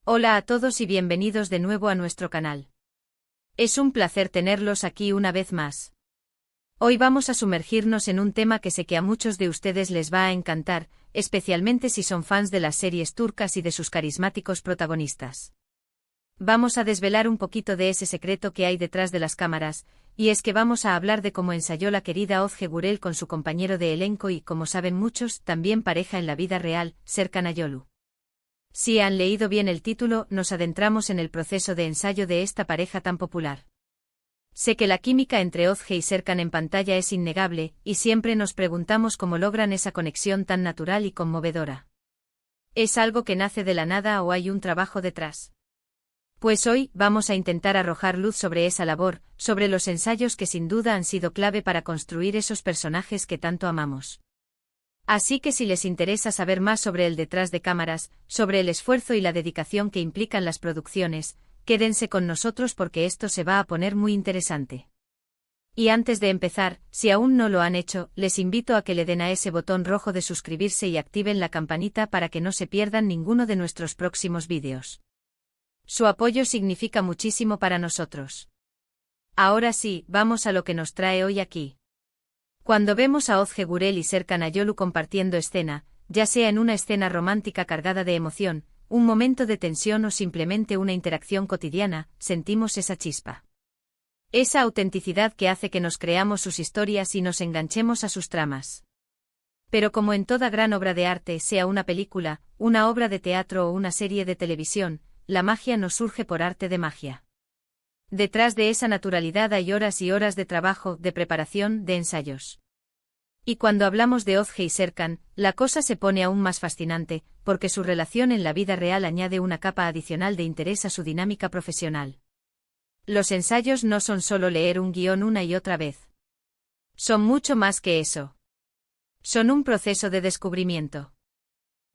Hola a todos y bienvenidos de nuevo a nuestro canal. Es un placer tenerlos aquí una vez más. Hoy vamos a sumergirnos en un tema que sé que a muchos de ustedes les va a encantar, especialmente si son fans de las series turcas y de sus carismáticos protagonistas. Vamos a desvelar un poquito de ese secreto que hay detrás de las cámaras, y es que vamos a hablar de cómo ensayó la querida Özge Gürel con su compañero de elenco y, como saben muchos, también pareja en la vida real, Serkan Ayolu. Si han leído bien el título, nos adentramos en el proceso de ensayo de esta pareja tan popular. Sé que la química entre Özge y Serkan en pantalla es innegable, y siempre nos preguntamos cómo logran esa conexión tan natural y conmovedora. ¿Es algo que nace de la nada o hay un trabajo detrás? Pues hoy vamos a intentar arrojar luz sobre esa labor, sobre los ensayos que sin duda han sido clave para construir esos personajes que tanto amamos. Así que si les interesa saber más sobre el detrás de cámaras, sobre el esfuerzo y la dedicación que implican las producciones, quédense con nosotros porque esto se va a poner muy interesante. Y antes de empezar, si aún no lo han hecho, les invito a que le den a ese botón rojo de suscribirse y activen la campanita para que no se pierdan ninguno de nuestros próximos vídeos. Su apoyo significa muchísimo para nosotros. Ahora sí, vamos a lo que nos trae hoy aquí. Cuando vemos a Özge Gürel y Serkan Ayolu compartiendo escena, ya sea en una escena romántica cargada de emoción, un momento de tensión o simplemente una interacción cotidiana, sentimos esa chispa. Esa autenticidad que hace que nos creamos sus historias y nos enganchemos a sus tramas. Pero como en toda gran obra de arte, sea una película, una obra de teatro o una serie de televisión, la magia no surge por arte de magia. Detrás de esa naturalidad hay horas y horas de trabajo, de preparación, de ensayos. Y cuando hablamos de Özge y Serkan, la cosa se pone aún más fascinante, porque su relación en la vida real añade una capa adicional de interés a su dinámica profesional. Los ensayos no son solo leer un guión una y otra vez. Son mucho más que eso. Son un proceso de descubrimiento.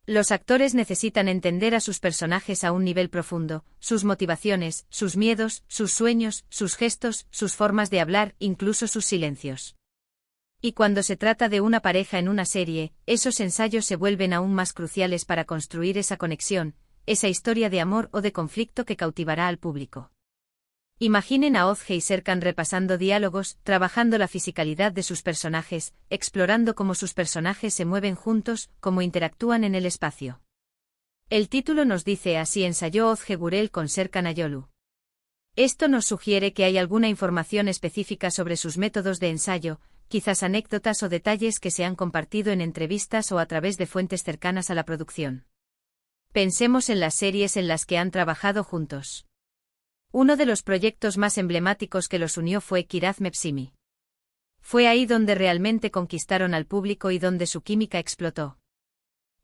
Los actores necesitan entender a sus personajes a un nivel profundo, sus motivaciones, sus miedos, sus sueños, sus gestos, sus formas de hablar, incluso sus silencios. Y cuando se trata de una pareja en una serie, esos ensayos se vuelven aún más cruciales para construir esa conexión, esa historia de amor o de conflicto que cautivará al público. Imaginen a Özge y Serkan repasando diálogos, trabajando la fisicalidad de sus personajes, explorando cómo sus personajes se mueven juntos, cómo interactúan en el espacio. El título nos dice así ensayó Özge Gürel con Serkan Ayolu. Esto nos sugiere que hay alguna información específica sobre sus métodos de ensayo, quizás anécdotas o detalles que se han compartido en entrevistas o a través de fuentes cercanas a la producción. Pensemos en las series en las que han trabajado juntos. Uno de los proyectos más emblemáticos que los unió fue Kiraz Mevsimi. Fue ahí donde realmente conquistaron al público y donde su química explotó.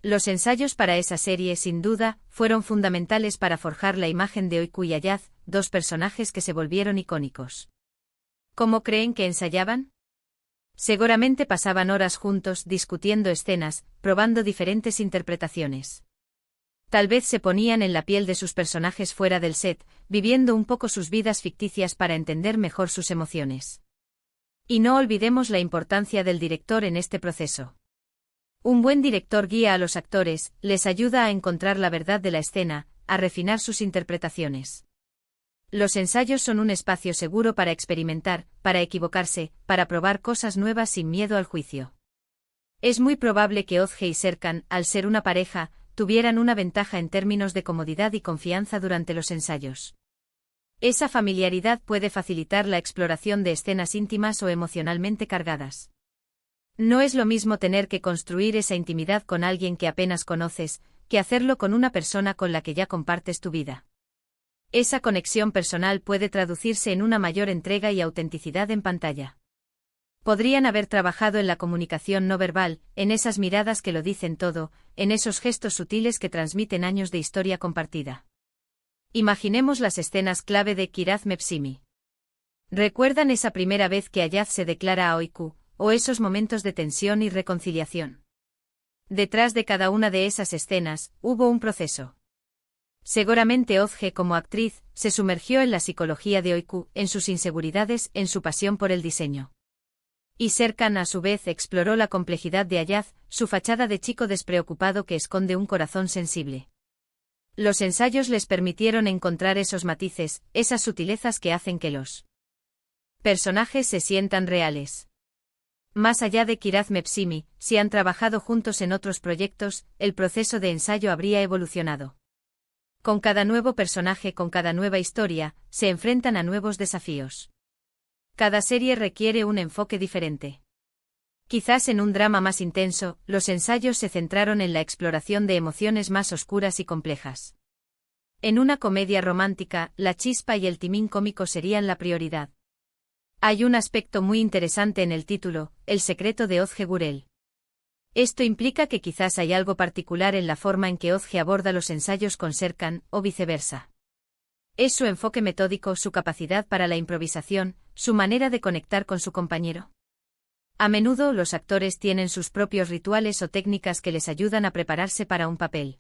Los ensayos para esa serie, sin duda, fueron fundamentales para forjar la imagen de Öykü y Ayaz, dos personajes que se volvieron icónicos. ¿Cómo creen que ensayaban? Seguramente pasaban horas juntos discutiendo escenas, probando diferentes interpretaciones. Tal vez se ponían en la piel de sus personajes fuera del set, viviendo un poco sus vidas ficticias para entender mejor sus emociones. Y no olvidemos la importancia del director en este proceso. Un buen director guía a los actores, les ayuda a encontrar la verdad de la escena, a refinar sus interpretaciones. Los ensayos son un espacio seguro para experimentar, para equivocarse, para probar cosas nuevas sin miedo al juicio. Es muy probable que Özge y Serkan, al ser una pareja, tuvieran una ventaja en términos de comodidad y confianza durante los ensayos. Esa familiaridad puede facilitar la exploración de escenas íntimas o emocionalmente cargadas. No es lo mismo tener que construir esa intimidad con alguien que apenas conoces, que hacerlo con una persona con la que ya compartes tu vida. Esa conexión personal puede traducirse en una mayor entrega y autenticidad en pantalla. Podrían haber trabajado en la comunicación no verbal, en esas miradas que lo dicen todo, en esos gestos sutiles que transmiten años de historia compartida. Imaginemos las escenas clave de Kiraz Mevsimi. ¿Recuerdan esa primera vez que Ayaz se declara a Öykü, o esos momentos de tensión y reconciliación? Detrás de cada una de esas escenas, hubo un proceso. Seguramente Özge como actriz, se sumergió en la psicología de Öykü, en sus inseguridades, en su pasión por el diseño. Y Serkan a su vez exploró la complejidad de Ayaz, su fachada de chico despreocupado que esconde un corazón sensible. Los ensayos les permitieron encontrar esos matices, esas sutilezas que hacen que los personajes se sientan reales. Más allá de Kiraz Mepsimi, si han trabajado juntos en otros proyectos, el proceso de ensayo habría evolucionado. Con cada nuevo personaje, con cada nueva historia, se enfrentan a nuevos desafíos. Cada serie requiere un enfoque diferente. Quizás en un drama más intenso, los ensayos se centraron en la exploración de emociones más oscuras y complejas. En una comedia romántica, la chispa y el timín cómico serían la prioridad. Hay un aspecto muy interesante en el título, El secreto de Ozge Gurel. Esto implica que quizás hay algo particular en la forma en que Ozge aborda los ensayos con Serkan, o viceversa. Es su enfoque metódico, su capacidad para la improvisación, su manera de conectar con su compañero. A menudo los actores tienen sus propios rituales o técnicas que les ayudan a prepararse para un papel.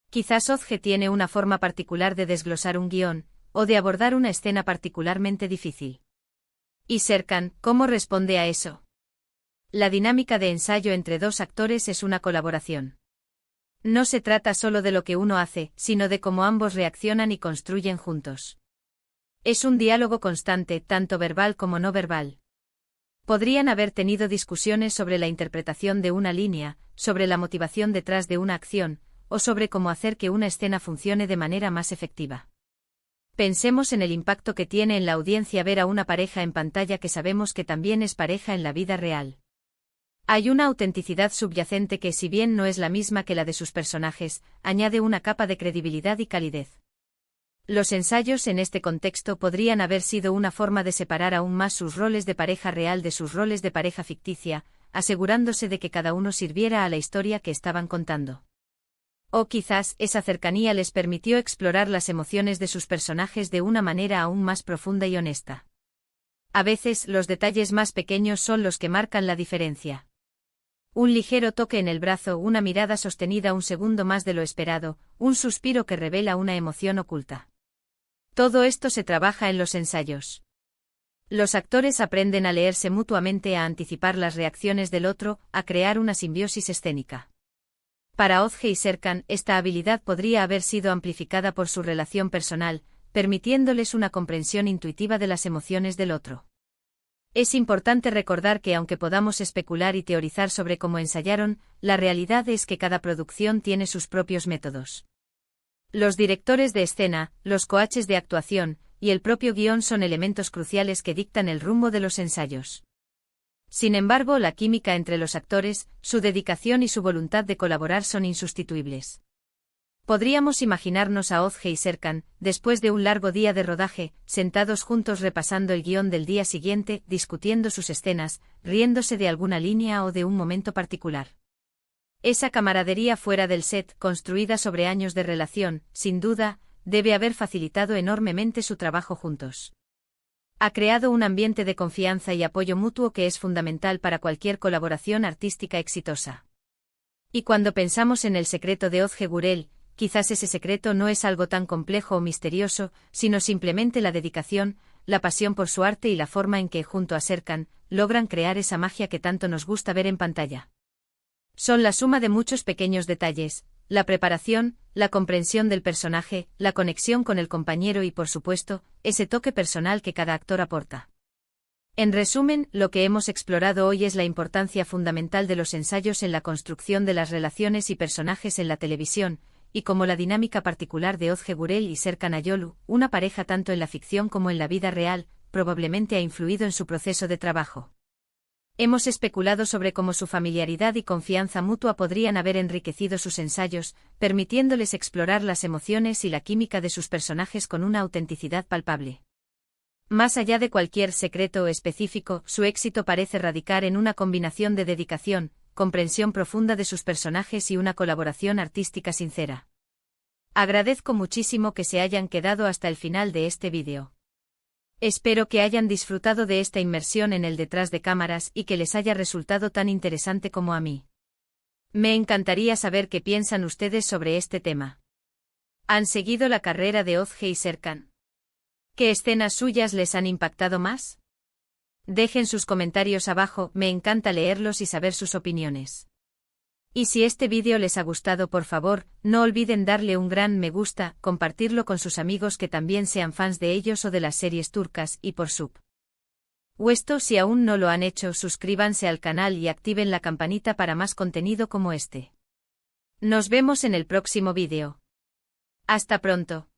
Quizás Ozge tiene una forma particular de desglosar un guión, o de abordar una escena particularmente difícil. ¿Y Serkan, cómo responde a eso? La dinámica de ensayo entre dos actores es una colaboración. No se trata solo de lo que uno hace, sino de cómo ambos reaccionan y construyen juntos. Es un diálogo constante, tanto verbal como no verbal. Podrían haber tenido discusiones sobre la interpretación de una línea, sobre la motivación detrás de una acción, o sobre cómo hacer que una escena funcione de manera más efectiva. Pensemos en el impacto que tiene en la audiencia ver a una pareja en pantalla que sabemos que también es pareja en la vida real. Hay una autenticidad subyacente que, si bien no es la misma que la de sus personajes, añade una capa de credibilidad y calidez. Los ensayos en este contexto podrían haber sido una forma de separar aún más sus roles de pareja real de sus roles de pareja ficticia, asegurándose de que cada uno sirviera a la historia que estaban contando. O quizás esa cercanía les permitió explorar las emociones de sus personajes de una manera aún más profunda y honesta. A veces los detalles más pequeños son los que marcan la diferencia. Un ligero toque en el brazo, una mirada sostenida un segundo más de lo esperado, un suspiro que revela una emoción oculta. Todo esto se trabaja en los ensayos. Los actores aprenden a leerse mutuamente, a anticipar las reacciones del otro, a crear una simbiosis escénica. Para Ozge y Serkan, esta habilidad podría haber sido amplificada por su relación personal, permitiéndoles una comprensión intuitiva de las emociones del otro. Es importante recordar que aunque podamos especular y teorizar sobre cómo ensayaron, la realidad es que cada producción tiene sus propios métodos. Los directores de escena, los coaches de actuación, y el propio guión son elementos cruciales que dictan el rumbo de los ensayos. Sin embargo, la química entre los actores, su dedicación y su voluntad de colaborar son insustituibles. Podríamos imaginarnos a Ozge y Serkan, después de un largo día de rodaje, sentados juntos repasando el guión del día siguiente, discutiendo sus escenas, riéndose de alguna línea o de un momento particular. Esa camaradería fuera del set, construida sobre años de relación, sin duda, debe haber facilitado enormemente su trabajo juntos. Ha creado un ambiente de confianza y apoyo mutuo que es fundamental para cualquier colaboración artística exitosa. Y cuando pensamos en el secreto de Ozge Gurel, quizás ese secreto no es algo tan complejo o misterioso, sino simplemente la dedicación, la pasión por su arte y la forma en que, junto a Serkan, logran crear esa magia que tanto nos gusta ver en pantalla. Son la suma de muchos pequeños detalles, la preparación, la comprensión del personaje, la conexión con el compañero y, por supuesto, ese toque personal que cada actor aporta. En resumen, lo que hemos explorado hoy es la importancia fundamental de los ensayos en la construcción de las relaciones y personajes en la televisión, y cómo la dinámica particular de Ozge Gurel y Serkan Ayolu, una pareja tanto en la ficción como en la vida real, probablemente ha influido en su proceso de trabajo. Hemos especulado sobre cómo su familiaridad y confianza mutua podrían haber enriquecido sus ensayos, permitiéndoles explorar las emociones y la química de sus personajes con una autenticidad palpable. Más allá de cualquier secreto específico, su éxito parece radicar en una combinación de dedicación, comprensión profunda de sus personajes y una colaboración artística sincera. Agradezco muchísimo que se hayan quedado hasta el final de este vídeo. Espero que hayan disfrutado de esta inmersión en el detrás de cámaras y que les haya resultado tan interesante como a mí. Me encantaría saber qué piensan ustedes sobre este tema. ¿Han seguido la carrera de Ozge y Serkan? ¿Qué escenas suyas les han impactado más? Dejen sus comentarios abajo, me encanta leerlos y saber sus opiniones. Y si este vídeo les ha gustado, por favor, no olviden darle un gran me gusta, compartirlo con sus amigos que también sean fans de ellos o de las series turcas y por supuesto, si aún no lo han hecho, suscríbanse al canal y activen la campanita para más contenido como este. Nos vemos en el próximo vídeo. Hasta pronto.